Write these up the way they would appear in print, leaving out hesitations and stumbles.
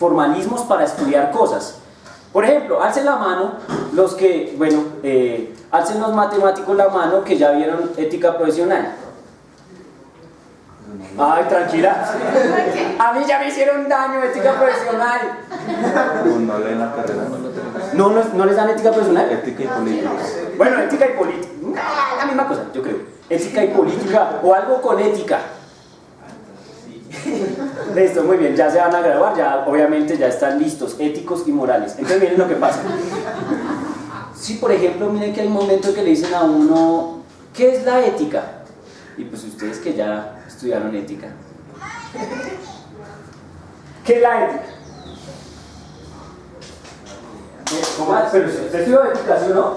formalismos para estudiar cosas. Por ejemplo, alcen la mano los que, bueno, alcen los matemáticos la mano que ya vieron ética profesional. Ay, tranquila. A mí ya me hicieron daño, ética profesional. No leen la carrera. ¿No les dan ética profesional? Ética y política. Bueno, ética y política. La misma cosa, yo creo. Ética y política o algo con ética. Listo, muy bien, ya se van a graduar, ya obviamente ya están listos, éticos y morales. Entonces miren lo que pasa. Si por ejemplo, miren que hay un momento que le dicen a uno, ¿qué es la ética? Y pues ustedes que ya estudiaron ética. ¿Qué es la ética? ¿Cómo? Pero usted estudió ética, ¿sí o no?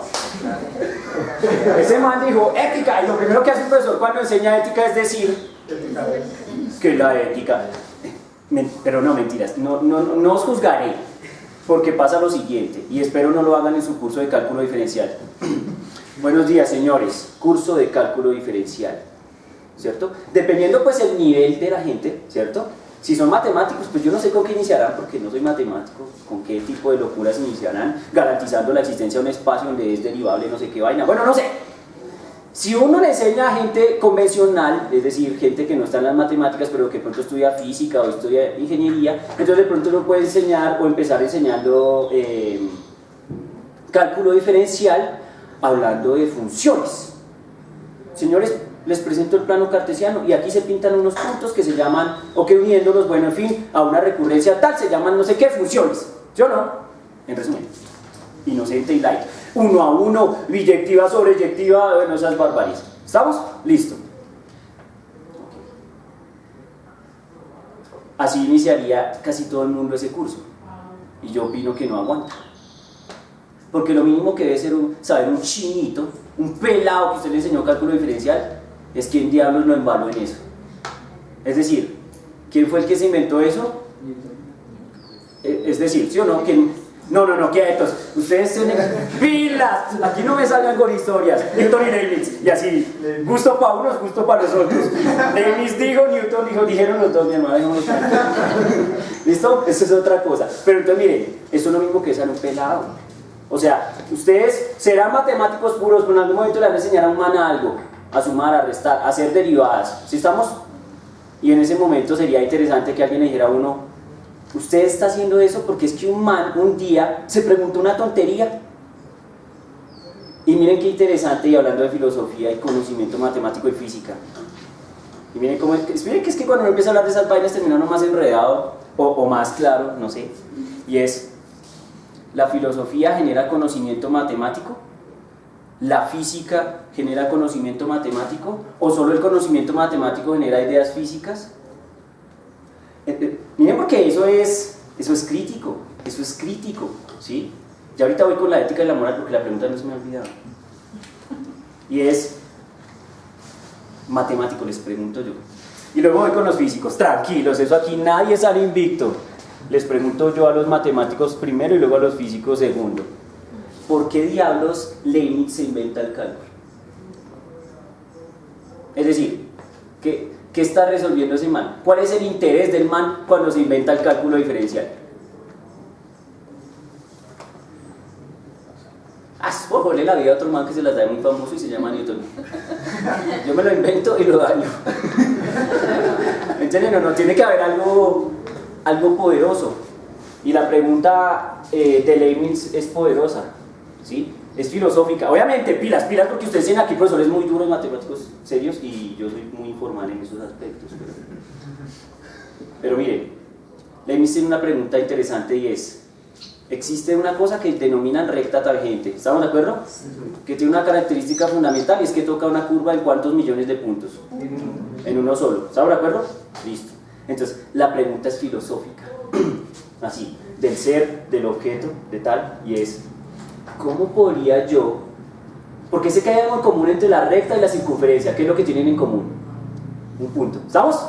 Ese man dijo ética, y lo primero que hace un profesor cuando enseña ética es decir que la ética. Pero no, mentiras, no os juzgaré, porque pasa lo siguiente, y espero no lo hagan en su curso de cálculo diferencial. Buenos días, señores, curso de cálculo diferencial, ¿cierto? Dependiendo pues el nivel de la gente, ¿cierto? Si son matemáticos, pues yo no sé con qué iniciarán, porque no soy matemático, con qué tipo de locuras iniciarán, garantizando la existencia de un espacio donde es derivable no sé qué vaina, bueno, no sé. Si uno le enseña a gente convencional, es decir, gente que no está en las matemáticas, pero que de pronto estudia física o estudia ingeniería, entonces de pronto uno puede enseñar o empezar enseñando cálculo diferencial, hablando de funciones. Señores, les presento el plano cartesiano y aquí se pintan unos puntos que se llaman, o que uniéndolos, bueno, en fin, a una recurrencia tal, se llaman no sé qué funciones. ¿Sí o no? En resumen, inocente y light. 1 a 1, biyectiva sobre eyectiva, bueno, esas barbaries. ¿Estamos? Listo. Así iniciaría casi todo el mundo ese curso. Y yo opino que no aguanta. Porque lo mínimo que debe ser saber un chinito, un pelado que usted le enseñó cálculo diferencial, es quién diablos lo embaló en eso. Es decir, ¿quién fue el que se inventó eso? Es decir, ¿sí o no? ¿Quién? No, quietos, ustedes tienen pilas, aquí no me salgan con historias, Newton y Leibniz, y así, gusto para unos, gusto para los otros. Leibniz dijo, Newton dijo, dijeron los dos, mi hermano, ¿listo? Eso es otra cosa, pero entonces miren, eso es lo mismo que ser un pelado. O sea, ustedes serán matemáticos puros, pero en algún momento le van a enseñar a un man algo, a sumar, a restar, a hacer derivadas, ¿sí estamos? Y en ese momento sería interesante que alguien le dijera a uno, usted está haciendo eso porque es que un man un día se preguntó una tontería. Y miren qué interesante, y hablando de filosofía y conocimiento matemático y física. Y miren cómo miren que es que cuando uno empieza a hablar de esas vainas termina uno más enredado o más claro, no sé. Y es, ¿la filosofía genera conocimiento matemático? ¿La física genera conocimiento matemático? ¿O solo el conocimiento matemático genera ideas físicas? Miren, porque eso es crítico, ¿sí? Ya ahorita voy con la ética y la moral porque la pregunta no se me ha olvidado. Y es matemático, les pregunto yo. Y luego voy con los físicos, tranquilos, eso aquí nadie sale invicto. Les pregunto yo a los matemáticos primero y luego a los físicos segundo. ¿Por qué diablos Leibniz se inventa el cálculo? Es decir, ¿qué está resolviendo ese man? ¿Cuál es el interés del man cuando se inventa el cálculo diferencial? Por joderle la vida a otro man que se las da muy famoso y se llama Newton. Yo me lo invento y lo daño. ¿Entienden o no? Tiene que haber algo poderoso. Y la pregunta de Leibniz es poderosa, ¿sí? Es filosófica. Obviamente, pilas, porque ustedes tienen aquí profesores muy duros, matemáticos serios, y yo soy muy informal en esos aspectos. Pero miren, Leibniz tiene una pregunta interesante y es, existe una cosa que denominan recta tangente, ¿estamos de acuerdo? Que tiene una característica fundamental y es que toca una curva en ¿cuántos millones de puntos? En uno solo, ¿estamos de acuerdo? Listo. Entonces, la pregunta es filosófica, así, del ser, del objeto, de tal, y es, ¿cómo podría yo? Porque sé que hay algo en común entre la recta y la circunferencia. ¿Qué es lo que tienen en común? Un punto. ¿Estamos?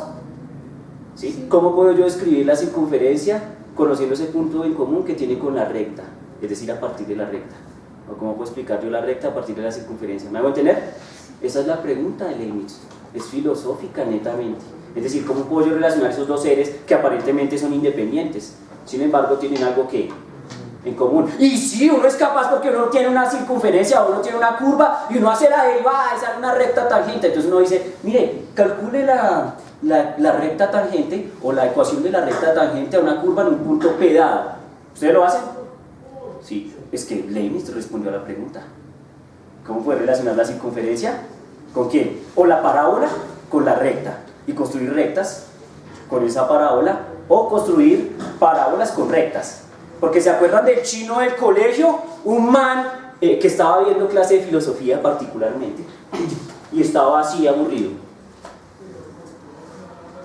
¿Sí? ¿Cómo puedo yo escribir la circunferencia conociendo ese punto en común que tiene con la recta? Es decir, a partir de la recta. ¿O cómo puedo explicar yo la recta a partir de la circunferencia? ¿Me hago entender? Esa es la pregunta de Leibniz. Es filosófica netamente. Es decir, ¿cómo puedo yo relacionar esos dos seres que aparentemente son independientes? Sin embargo, tienen algo que en común. Y sí, uno es capaz porque uno tiene una circunferencia, uno tiene una curva y uno hace la derivada y sale una recta tangente. Entonces uno dice, mire, calcule la recta tangente o la ecuación de la recta tangente a una curva en un punto P dado. ¿Ustedes lo hacen? Sí, es que Leibniz respondió a la pregunta. ¿Cómo puede relacionar la circunferencia? ¿Con quién? O la parábola con la recta. Y construir rectas con esa parábola o construir parábolas con rectas. Porque se acuerdan del chino del colegio, un man que estaba viendo clase de filosofía particularmente y estaba así aburrido.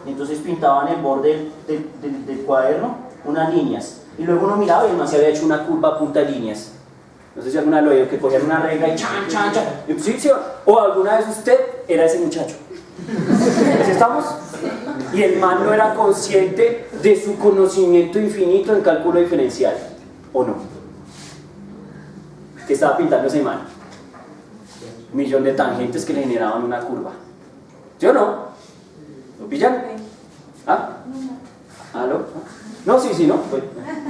Y entonces pintaba en el borde del cuaderno unas líneas. Y luego uno miraba y el man se había hecho una curva a punta de líneas. No sé si alguna lo vio, que cogían una regla y chan, chan, chan. ¿Sí? O alguna vez usted era ese muchacho. ¿Sí estamos? Y el man no era consciente de su conocimiento infinito en cálculo diferencial, ¿o no? ¿Qué estaba pintando ese man? Un millón de tangentes que le generaban una curva. ¿Sí o no? ¿Lo pillan? ¿Ah? ¿Aló? No, sí, ¿no? Pues,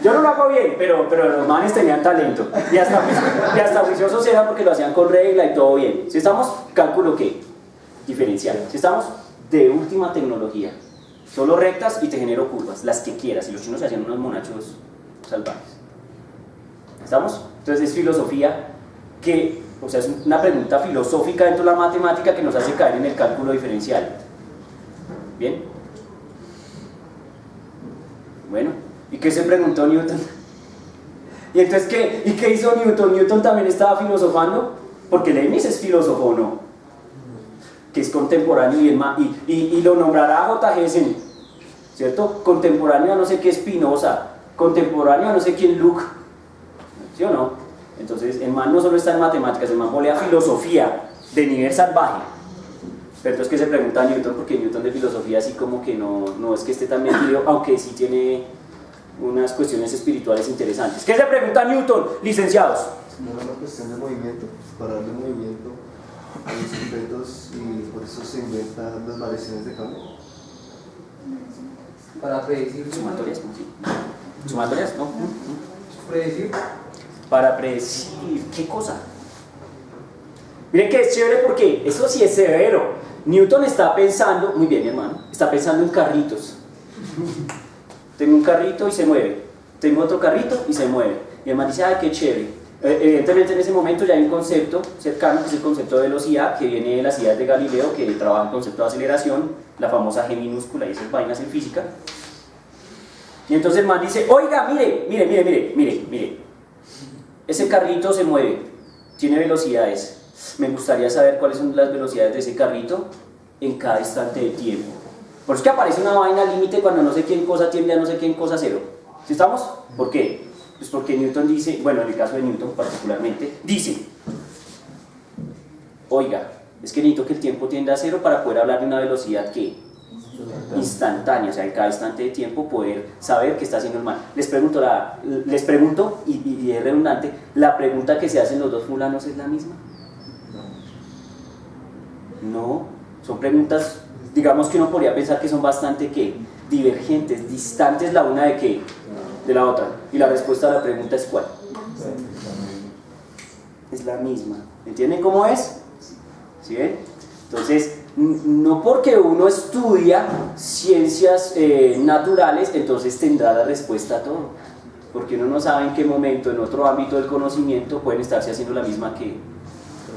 yo no lo hago bien, pero los manes tenían talento. Y hasta juiciosos eran porque lo hacían con regla y todo bien. ¿Sí estamos? ¿Cálculo qué? Diferencial. ¿Sí estamos? De última tecnología. Solo rectas y te genero curvas, las que quieras. Y los chinos se hacían unos monachos salvajes. ¿Estamos? Entonces es filosofía que, o sea, es una pregunta filosófica dentro de la matemática que nos hace caer en el cálculo diferencial. ¿Bien? Bueno, ¿y qué se preguntó Newton? ¿Y entonces qué? ¿Y qué hizo Newton? Newton también estaba filosofando, porque Leibniz es filósofo, ¿o no? Que es contemporáneo y lo nombrará J. Hessen, ¿cierto? Contemporáneo a no sé qué Spinoza, contemporáneo a no sé quién Luke, ¿sí o no? Entonces el man no solo está en matemáticas, el man volea filosofía de nivel salvaje. Pero entonces, ¿qué se pregunta a Newton? Porque Newton de filosofía así como que no es que esté tan metido, aunque sí tiene unas cuestiones espirituales interesantes. ¿Qué se pregunta a Newton, licenciados? No era una cuestión de movimiento, para darle movimiento a los objetos y por eso se inventan las variaciones de cambio. Para predecir. Sumatorias, ¿no? Sí. Sumatorias, ¿no? Predecir. Para predecir, ¿qué cosa? Miren que es chévere porque eso sí es severo. Newton está pensando, muy bien mi hermano, está pensando en carritos. Tengo un carrito y se mueve. Tengo otro carrito y se mueve. Y el man dice, ay, qué chévere. Evidentemente en ese momento ya hay un concepto cercano que es el concepto de velocidad, que viene de las ideas de Galileo, que trabaja el concepto de aceleración, la famosa G minúscula y esas vainas en física. Y entonces el man dice, oiga, mire, ese carrito se mueve, tiene velocidades. Me gustaría saber cuáles son las velocidades de ese carrito en cada instante de tiempo. Por eso es que aparece una vaina límite cuando no sé quién cosa tiende a no sé quién cosa cero. ¿Sí estamos? ¿Por qué? Pues porque Newton dice, bueno, en el caso de Newton particularmente, dice, oiga, es que necesito que el tiempo tienda a cero para poder hablar de una velocidad que instantánea, o sea, en cada instante de tiempo poder saber qué está haciendo el man. Les pregunto y es redundante, ¿la pregunta que se hacen los dos fulanos es la misma? No, son preguntas, digamos que uno podría pensar que son bastante ¿qué? Divergentes, distantes la una de ¿qué? De la otra. Y la respuesta a la pregunta es ¿cuál? Es la misma. ¿Entienden cómo es? ¿Sí ven? Entonces, no porque uno estudia ciencias naturales, entonces tendrá la respuesta a todo. Porque uno no sabe en qué momento, en otro ámbito del conocimiento, pueden estarse haciendo la misma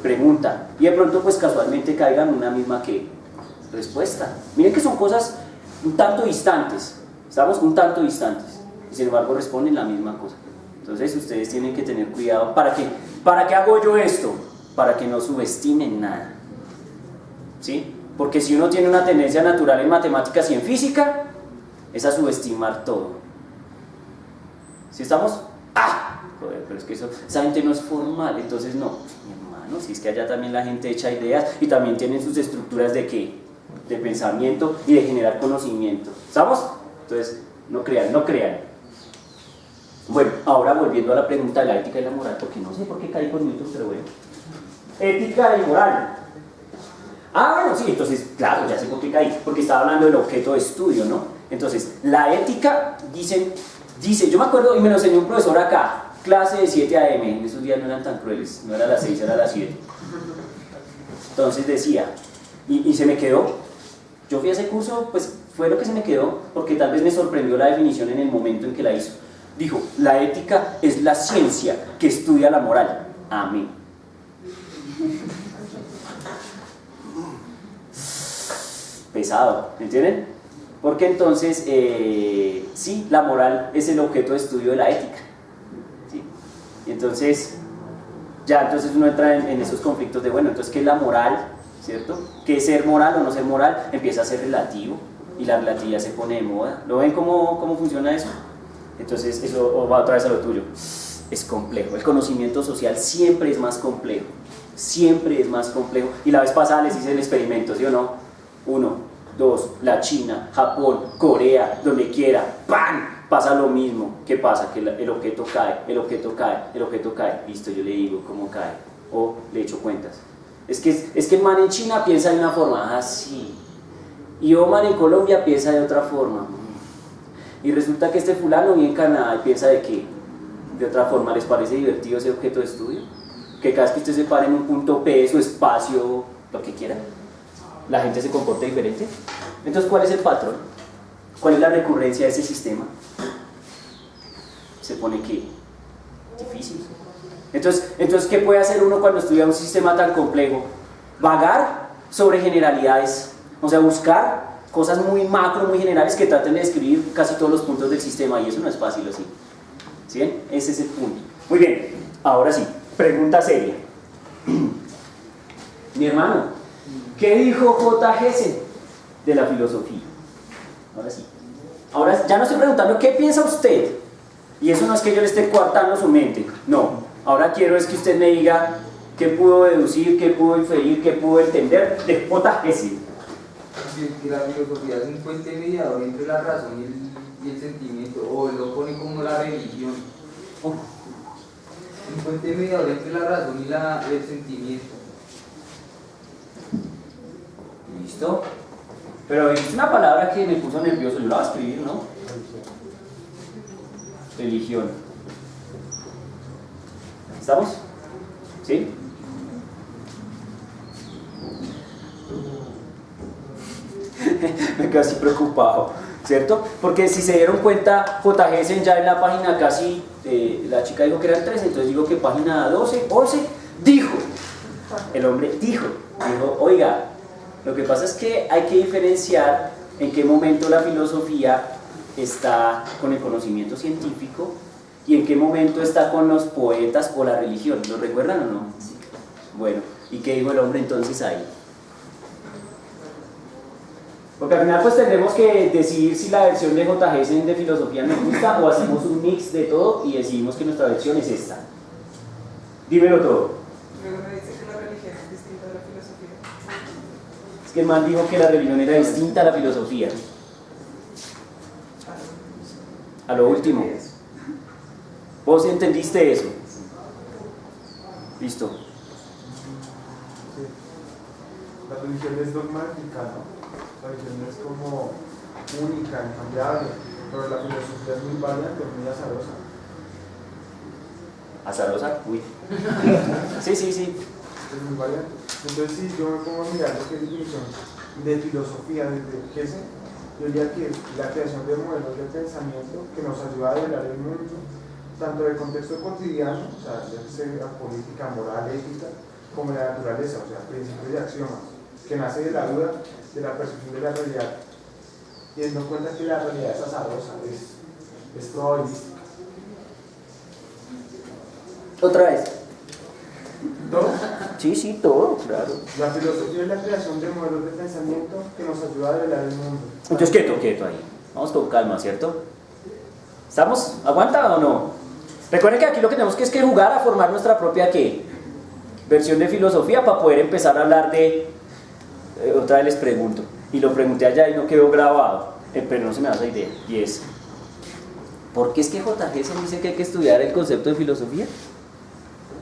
pregunta. Y de pronto, pues casualmente caigan una misma respuesta. Miren que son cosas un tanto distantes. Estamos un tanto distantes. Y sin embargo responden la misma cosa. Entonces ustedes tienen que tener cuidado. ¿Para qué hago yo esto? Para que no subestimen nada. ¿Sí? Porque si uno tiene una tendencia natural en matemáticas y en física, es a subestimar todo. ¿Sí estamos? ¡Ah! Joder, pero es que esa gente no es formal, entonces no. Mi hermano, si es que allá también la gente echa ideas y también tienen sus estructuras de ¿qué? De pensamiento y de generar conocimiento. ¿Estamos? Entonces, no crean. Bueno, ahora volviendo a la pregunta de la ética y la moral, porque no sé por qué caí con Newton, pero bueno. Ética y moral. Ah, bueno, sí, entonces, claro, ya sé por qué caí, porque estaba hablando del objeto de estudio, ¿no? Entonces, la ética, dicen, Dice, yo me acuerdo, y me lo enseñó un profesor acá, clase de 7 a.m., en esos días no eran tan crueles, no era a las 6, era a las 7. Entonces decía, y se me quedó, yo fui a ese curso, pues fue lo que se me quedó, porque tal vez me sorprendió la definición en el momento en que la hizo. Dijo, la ética es la ciencia que estudia la moral. Amén. Pesado, ¿entienden? Porque entonces, sí, la moral es el objeto de estudio de la ética, ¿sí? Y entonces, ya entonces uno entra en esos conflictos de, bueno, entonces, ¿qué es la moral? ¿Cierto? ¿Qué es ser moral o no ser moral? Empieza a ser relativo y la relatividad se pone de moda. ¿Lo ven cómo funciona eso? Entonces, eso va otra vez a lo tuyo. Es complejo. El conocimiento social siempre es más complejo. Siempre es más complejo. Y la vez pasada les hice el experimento, ¿sí o no? 1, 2, la China, Japón, Corea, donde quiera, ¡pam! Pasa lo mismo. ¿Qué pasa? Que el objeto cae, el objeto cae, el objeto cae. Listo, yo le digo cómo cae. O le echo cuentas. Es que el man en China piensa de una forma así. Y Omar en Colombia piensa de otra forma. Y resulta que este fulano vive en Canadá y piensa de qué. De otra forma. ¿Les parece divertido ese objeto de estudio? Que cada vez que usted se pare en un punto P, su espacio, lo que quiera, la gente se comporte diferente. Entonces, ¿cuál es el patrón? ¿Cuál es la recurrencia de ese sistema? Se pone que difícil. Entonces, ¿qué puede hacer uno cuando estudia un sistema tan complejo? Vagar sobre generalidades, o sea, buscar cosas muy macro, muy generales que traten de describir casi todos los puntos del sistema, y eso no es fácil así. ¿Sí ven? Ese es el punto. Muy bien, ahora sí, pregunta seria. Mi hermano, ¿qué dijo J. Gessen de la filosofía? Ahora sí. Ahora ya no estoy preguntando qué piensa usted, y eso no es que yo le esté coartando su mente, no. Ahora quiero es que usted me diga qué pudo deducir, qué pudo inferir, qué pudo entender de J. Gessen. Que la filosofía es un puente mediador entre la razón y el sentimiento, o lo pone como la religión. Un puente mediador entre la razón y el sentimiento. ¿Listo? Pero es una palabra que me puso nervioso, yo la voy a escribir, ¿no? Religión. ¿Estamos? ¿Sí? Me quedo así preocupado, ¿cierto? Porque si se dieron cuenta, J. Gessen ya en la página casi, la chica dijo que eran 13, entonces digo que página 12, 11, dijo, el hombre dijo, oiga, lo que pasa es que hay que diferenciar en qué momento la filosofía está con el conocimiento científico y en qué momento está con los poetas o la religión. ¿Lo recuerdan o no? Sí. Bueno, ¿y qué dijo el hombre entonces ahí? Porque al final pues tendremos que decidir si la versión de J. Gessen de filosofía nos gusta o hacemos un mix de todo y decidimos que nuestra versión es esta. Dímelo todo. Luego me dice que la religión es distinta a la filosofía. Es que el man dijo que la religión era distinta a la filosofía. A lo último. ¿Vos entendiste eso? Listo. Sí. La religión es dogmática, ¿no? La religión es como única, incambiable, pero la filosofía es muy variante, muy azarosa. ¿Azarosa? Uy. Sí. Es muy variante. Entonces, si yo me pongo a mirar lo que es definición de filosofía desde Gessen, yo diría que es la creación de modelos de pensamiento que nos ayuda a develar el mundo, tanto del contexto cotidiano, o sea, ya sea política, moral, ética, como de la naturaleza, o sea, principios y axiomas, que nace de la duda, de la percepción de la realidad, teniendo en cuenta que la realidad es azarosa, es probabilística. ¿Otra vez? ¿Todo? Sí, todo, claro. La filosofía es la creación de modelos de pensamiento que nos ayuda a develar el mundo. Entonces quieto ahí. Vamos con calma, ¿cierto? ¿Estamos? ¿Aguanta o no? Recuerden que aquí lo que tenemos que es que jugar a formar nuestra propia ¿qué? Versión de filosofía para poder empezar a hablar de... otra vez les pregunto, y lo pregunté allá y no quedó grabado, pero no se me da esa idea, y es ¿por qué es que J. Gessen dice que hay que estudiar el concepto de filosofía?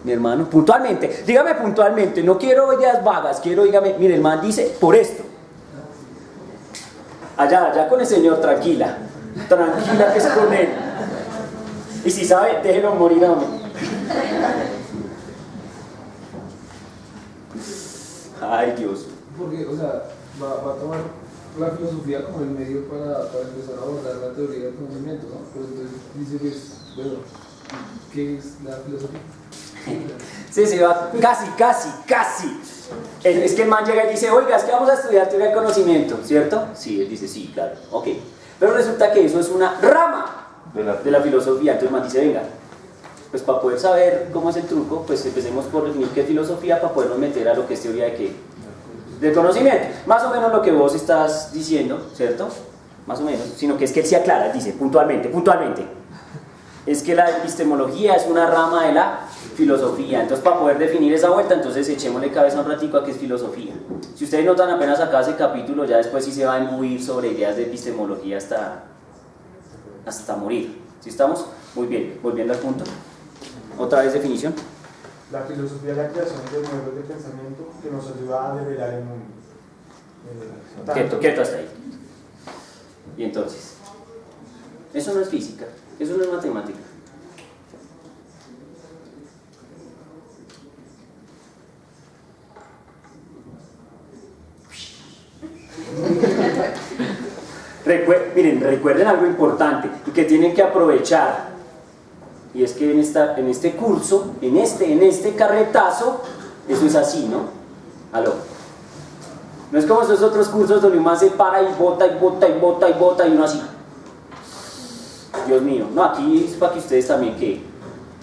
Mi hermano, puntualmente, dígame puntualmente, no quiero ideas vagas, quiero, dígame, mire, el man dice, por esto. Allá con el señor, tranquila que es con él. Y si sabe, déjelo morir a hombre. Ay, Dios. Porque, o sea, va a tomar la filosofía como el medio para empezar a abordar la teoría del conocimiento, ¿no? Pero entonces dice que es, bueno, ¿qué es la filosofía? Sí, se va casi. Es que el man llega y dice, oiga, es que vamos a estudiar teoría del conocimiento, ¿cierto? Sí, él dice, sí, claro, ok. Pero resulta que eso es una rama de la filosofía. Entonces el man dice, venga, pues para poder saber cómo es el truco, pues empecemos por definir qué es filosofía para podernos meter a lo que es teoría de qué. Del conocimiento. Más o menos lo que vos estás diciendo, ¿cierto? Más o menos. Sino que es que él se aclara, él dice, puntualmente. Es que la epistemología es una rama de la filosofía. Entonces, para poder definir esa vuelta, entonces echémosle cabeza un ratico a qué es filosofía. Si ustedes notan, apenas acá ese capítulo, ya después sí se va a imbuir sobre ideas de epistemología hasta morir. ¿Sí estamos? Muy bien. Volviendo al punto. Otra vez definición. La filosofía es la creación de modelos de pensamiento que nos ayuda a develar el mundo. Quieto hasta ahí. Y entonces, eso no es física, eso no es matemática. Recuerden algo importante y que tienen que aprovechar. Y es que en este curso, en este carretazo, eso es así, ¿no? Aló. No es como esos otros cursos donde uno se para y bota y uno así. Dios mío. No, aquí es para que ustedes también que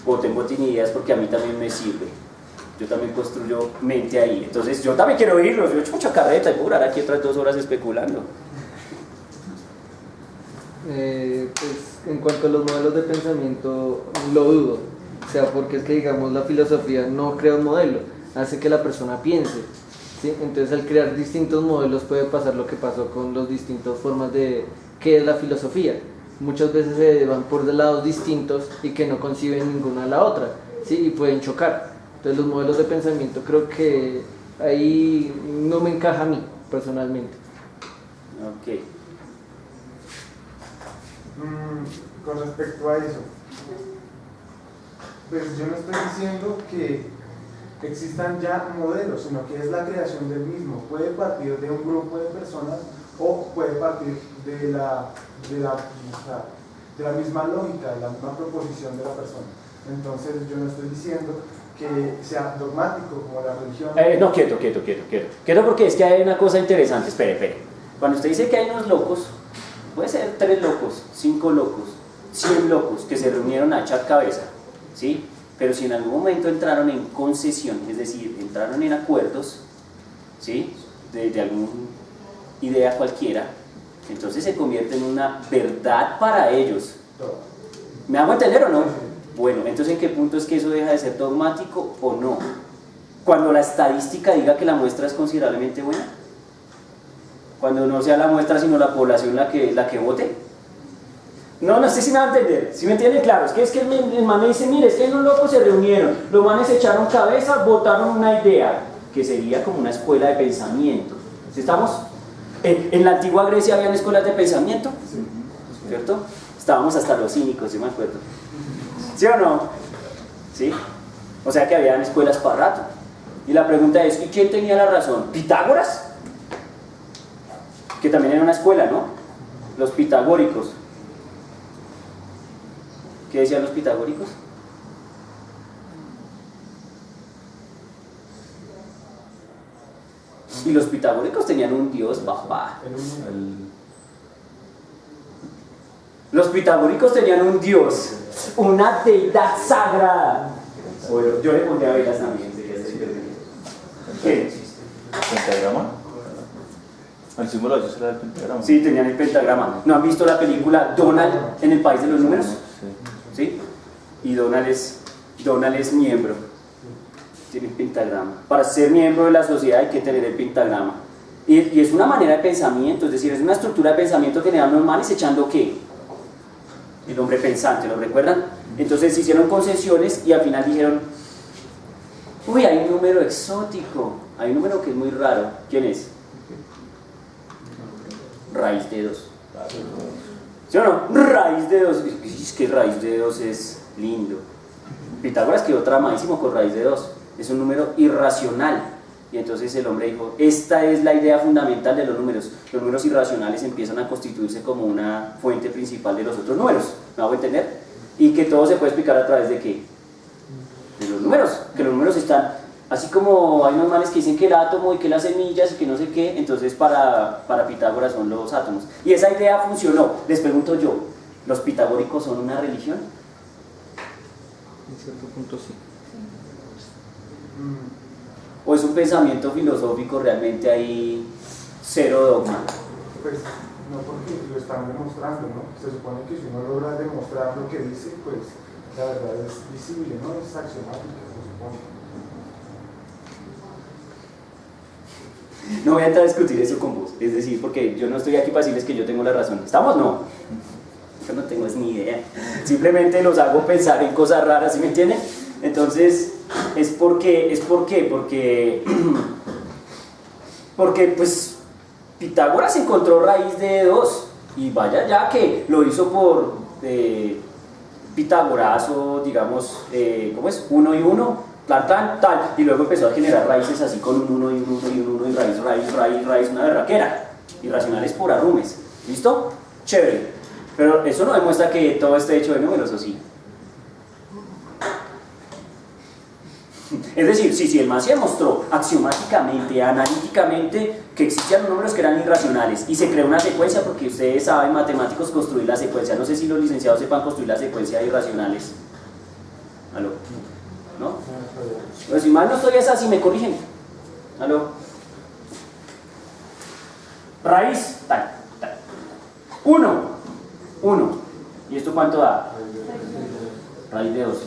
boten ideas, porque a mí también me sirve. Yo también construyo mente ahí. Entonces yo también quiero oírlos. Yo he hecho mucha carreta y puedo durar aquí otras 2 horas especulando. Pues en cuanto a los modelos de pensamiento, lo dudo. O sea, porque es que, digamos, la filosofía no crea un modelo, hace que la persona piense, ¿sí? Entonces, al crear distintos modelos puede pasar lo que pasó con las distintas formas de qué es la filosofía. Muchas veces se van por lados distintos y que no conciben ninguna a la otra, ¿sí? Y pueden chocar. Entonces, los modelos de pensamiento creo que ahí no me encaja a mí, personalmente. Ok. Con respecto a eso, pues yo no estoy diciendo que existan ya modelos, sino que es la creación del mismo. Puede partir de un grupo de personas o puede partir de la misma lógica, de la misma proposición de la persona. Entonces yo no estoy diciendo que sea dogmático como la religión. No, quieto. Quieto, porque es que hay una cosa interesante. Espere. Cuando usted dice que hay unos locos, puede ser 3 locos, 5 locos, 100 locos que se reunieron a echar cabeza, ¿sí? Pero si en algún momento entraron en concesión, es decir, entraron en acuerdos, ¿sí? De alguna idea cualquiera, entonces se convierte en una verdad para ellos. ¿Me hago entender o no? Bueno, entonces ¿en qué punto es que eso deja de ser dogmático o no? Cuando la estadística diga que la muestra es considerablemente buena. Cuando no sea la muestra sino la población la que vote. No sé si me va a entender. Si me entienden, claro, es que el man me dice, mire, es que los locos se reunieron, los manes echaron cabeza, votaron una idea, que sería como una escuela de pensamiento. ¿Sí estamos? En la antigua Grecia habían escuelas de pensamiento, ¿cierto? Estábamos hasta los cínicos, yo me acuerdo. ¿Sí o no? ¿Sí? O sea que habían escuelas para rato. Y la pregunta es, ¿y quién tenía la razón? ¿Pitágoras? Que también era una escuela, ¿no? Los pitagóricos. ¿Qué decían los pitagóricos? Y los pitagóricos tenían un dios, papá. Los pitagóricos tenían un dios, una deidad sagrada. Yo le pondría velas también. ¿Qué? ¿Pentagrama? El símbolo de Dios era el pentagrama. Sí, tenían el pentagrama. ¿No han visto la película Donald en el País de los Números? ¿Sí? Y Donald es miembro. Tiene el pentagrama. Para ser miembro de la sociedad hay que tener el pentagrama. Y es una manera de pensamiento, es decir, es una estructura de pensamiento que le dan los manes echando ¿qué? El hombre pensante, ¿lo recuerdan? Entonces hicieron concesiones y al final dijeron, uy, hay un número exótico, hay un número que es muy raro. ¿Quién es? Raíz de 2. ¿Sí o no? Raíz de 2. ¿Qué es es que raíz de 2 es lindo. Pitágoras quedó tramadísimo con raíz de 2. Es un número irracional. Y entonces el hombre dijo, esta es la idea fundamental de los números. Los números irracionales empiezan a constituirse como una fuente principal de los otros números. ¿Me hago entender? Y que todo se puede explicar a través de ¿qué? De los números. Que los números están, así como hay unos manes que dicen que el átomo y que las semillas y que no sé qué, entonces para Pitágoras son los átomos. Y esa idea funcionó. Les pregunto yo, ¿los pitagóricos son una religión? En cierto punto sí. ¿O es un pensamiento filosófico realmente ahí cero dogma? Pues no, porque lo están demostrando, ¿no? Se supone que si uno logra demostrar lo que dice, pues la verdad es visible, ¿no? Es axiomática, se supone. No voy a entrar a discutir eso con vos, es decir, porque yo no estoy aquí para decirles que yo tengo la razón. ¿Estamos? No. Yo no tengo ni idea. Simplemente los hago pensar en cosas raras, ¿sí me entienden? Entonces, porque pues Pitágoras encontró raíz de 2 y vaya ya que lo hizo por Pitagorazo, digamos, ¿cómo es? 1 y 1, tal, y luego empezó a generar raíces así con un 1 y un 1 y un 1 y raíz, una berraquera, irracionales por arrumes, ¿listo? Chévere, pero eso no demuestra que todo esté hecho de números, ¿o sí? Es decir, si el man se demostró axiomáticamente, analíticamente, que existían números que eran irracionales y se creó una secuencia, porque ustedes saben, matemáticos, construir la secuencia. No sé si los licenciados sepan construir la secuencia de irracionales. ¿Aló? ¿No? Pero si mal no estoy, es así, me corrigen. ¿Aló? Raíz, tal. 1. ¿Y esto cuánto da? Raíz de 2.